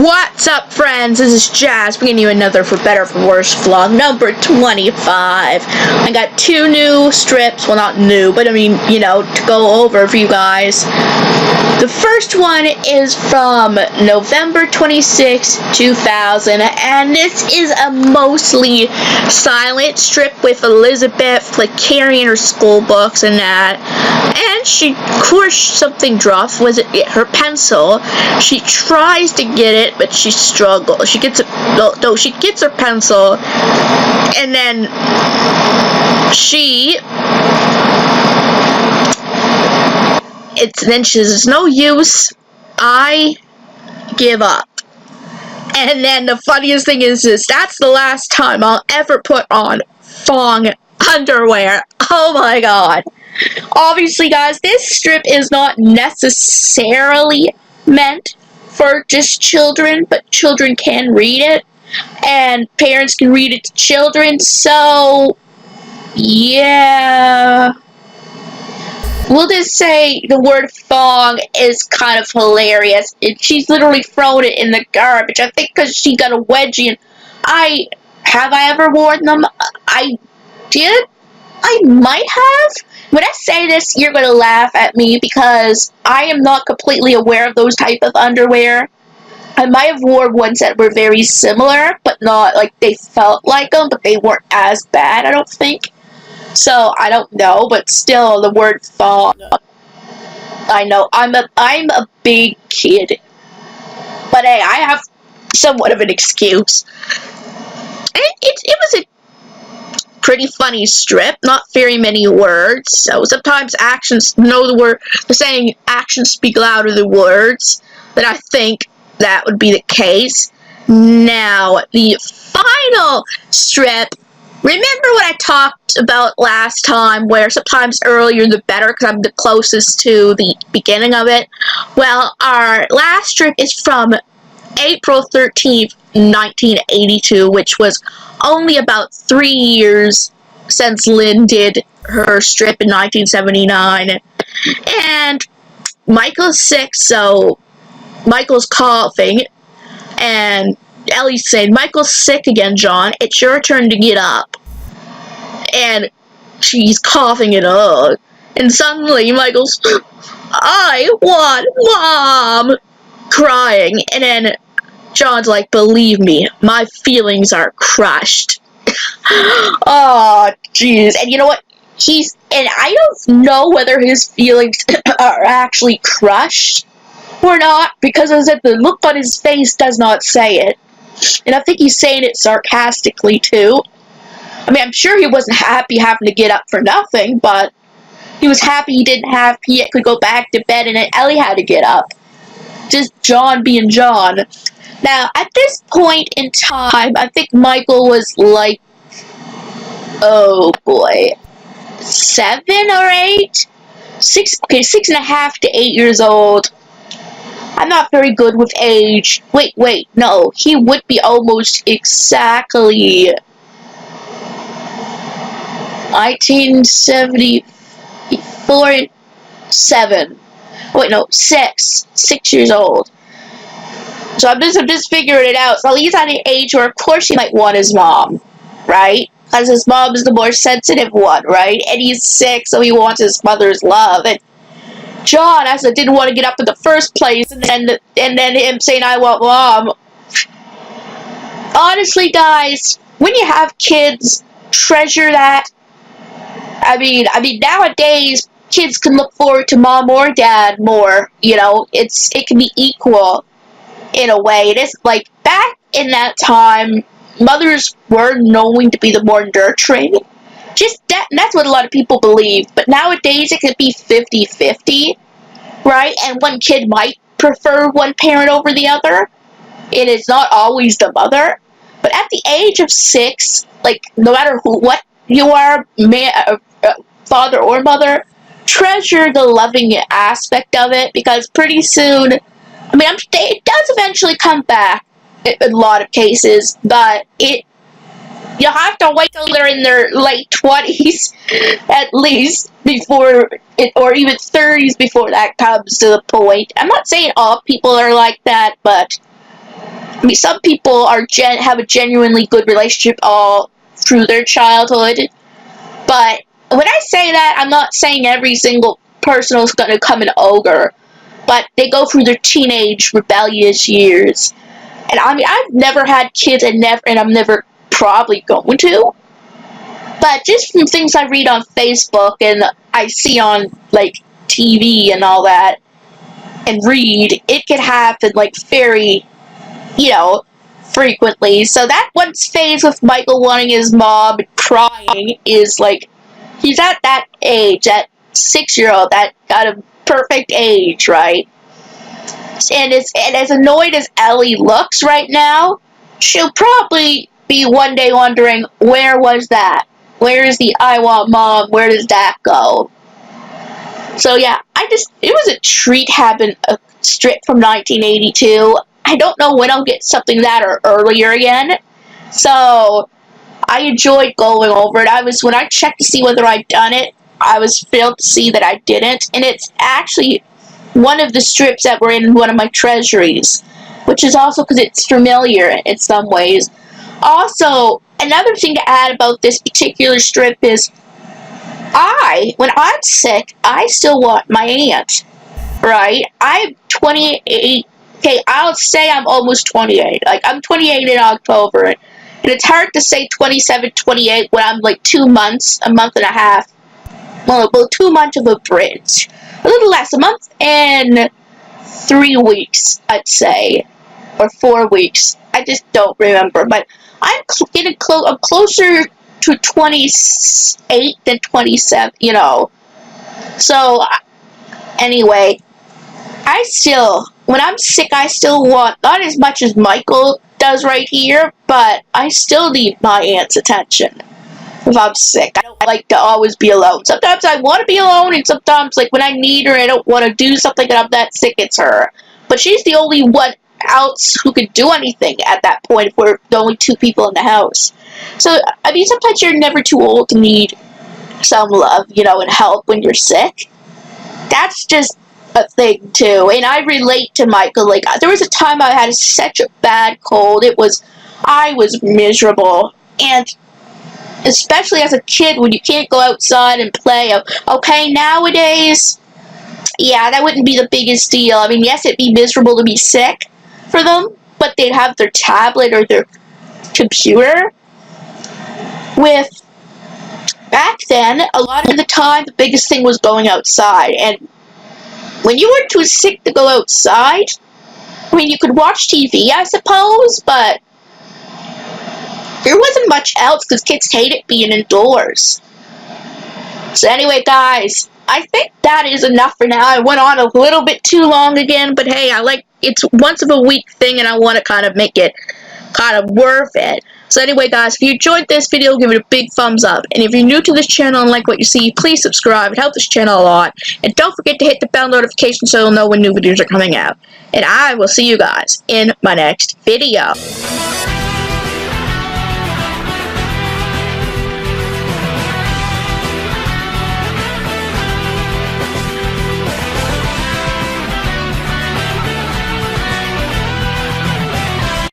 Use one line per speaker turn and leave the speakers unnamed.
What's up, friends? This is Jazz bringing you another For Better For Worse vlog number 25. I got two new strips, well, not new, but I mean, you know, to go over for you guys. The first one is from November 26, 2000, and this is a mostly silent strip with Elizabeth, like, carrying her school books and that. And she, of course, something drops. Was it her pencil? She tries to get it, but she struggles. She gets it. No, she gets her pencil, and then then she says, "It's no use. I give up." And then the funniest thing is that's the last time I'll ever put on thong underwear. Oh my god. Obviously, guys, this strip is not necessarily meant for just children, but children can read it, and parents can read it to children, so yeah. We'll just say the word thong is kind of hilarious. She's literally thrown it in the garbage, I think, because she got a wedgie, and have I ever worn them? I did? I might have. When I say this, you're going to laugh at me because I am not completely aware of those type of underwear. I might have worn ones that were very similar, but not like they felt like them, but they weren't as bad, I don't think. So, I don't know, but still, the word thong. I know, I'm a big kid. But hey, I have somewhat of an excuse. And it was a pretty funny strip, not very many words. So sometimes actions the saying actions speak louder than words. But I think that would be the case. Now, the final strip. Remember what I talked about last time, where sometimes earlier the better, because I'm the closest to the beginning of it? Well, our last strip is from April 13th, 1982, which was only about 3 years since Lynn did her strip in 1979. And Michael's sick, so Michael's coughing, and Ellie's saying, "Michael's sick again, John. It's your turn to get up." And she's coughing it up. And suddenly Michael's, "I want Mom!" crying. And then John's like, "Believe me, my feelings are crushed." Oh, jeez. And you know what? And I don't know whether his feelings are actually crushed or not, because as if the look on his face does not say it. And I think he's saying it sarcastically, too. I mean, I'm sure he wasn't happy having to get up for nothing, but he was happy he could go back to bed, and then Ellie had to get up. Just John being John. Now, at this point in time, I think Michael was like, oh boy, 7 or 8? 6.5 to 8 years old. I'm not very good with age. Wait, no. He would be almost exactly 1974, 7. Wait, no, 6 years old. So I'm just figuring it out. So he's at an age where, of course, he might want his mom, right? Because his mom is the more sensitive one, right? And he's sick, so he wants his mother's love. And John, as I didn't want to get up in the first place, and then him saying, "I want Mom." Honestly, guys, when you have kids, treasure that. I mean, nowadays, kids can look forward to Mom or Dad more. You know, it can be equal in a way. It is like back in that time, mothers were known to be the more nurturing. That's what a lot of people believe. But nowadays, it could be 50-50, right? And one kid might prefer one parent over the other. It is not always the mother. But at the age of 6, like, no matter what you are, father or mother, treasure the loving aspect of it, because pretty soon, I mean, it does eventually come back in a lot of cases, but you have to wait till they're in their late 20s, at least, before or even 30s before that comes to the point. I'm not saying all people are like that, but I mean, some people have a genuinely good relationship all through their childhood, but when I say that, I'm not saying every single person is going to become an ogre, but they go through their teenage rebellious years. And I mean, I've never had kids, and I'm never probably going to. But just from things I read on Facebook and I see on like TV and all that, and read, it can happen like very, frequently. So that one phase with Michael wanting his mom crying is like, he's at that age, that 6-year-old, that kind of perfect age, right? And as annoyed as Ellie looks right now, she'll probably be one day wondering, where was that? Where is the I want mom? Where does that go? So yeah, it was a treat having a strip from 1982. I don't know when I'll get something that or earlier again. So I enjoyed going over it. When I checked to see whether I'd done it, I was thrilled to see that I didn't. And it's actually one of the strips that were in one of my treasuries, which is also because it's familiar in some ways. Also, another thing to add about this particular strip is when I'm sick, I still want my aunt, right? I'm 28. Okay, I'll say I'm almost 28. Like, I'm 28 in October. And it's hard to say 27, 28 when I'm like 2 months, a month and a half. Well, 2 months of a bridge. A little less, a month and 3 weeks, I'd say. Or 4 weeks. I just don't remember. But I'm getting close. I'm closer to 28 than 27, So, anyway, when I'm sick, I still want, not as much as Michael does right here, but I still need my aunt's attention if I'm sick. I don't like to always be alone. Sometimes I want to be alone, and sometimes, like, when I need her, I don't want to do something and I'm that sick, it's her. But she's the only one else who could do anything at that point if we're the only 2 people in the house. So, I mean, sometimes you're never too old to need some love, and help when you're sick. That's just a thing, too. And I relate to Michael. Like, there was a time I had such a bad cold. I was miserable. And especially as a kid, when you can't go outside and play. Okay, nowadays, yeah, that wouldn't be the biggest deal. I mean, yes, it'd be miserable to be sick for them, but they'd have their tablet or their computer. Back then, a lot of the time, the biggest thing was going outside. And when you were too sick to go outside, I mean, you could watch TV, I suppose, but there wasn't much else because kids hated being indoors. So anyway, guys, I think that is enough for now. I went on a little bit too long again, but hey, it's once of a week thing, and I want to kind of make it kind of worth it. So anyway, guys, if you enjoyed this video, give it a big thumbs up. And if you're new to this channel and like what you see, please subscribe. It helps this channel a lot. And don't forget to hit the bell notification so you'll know when new videos are coming out. And I will see you guys in my next video.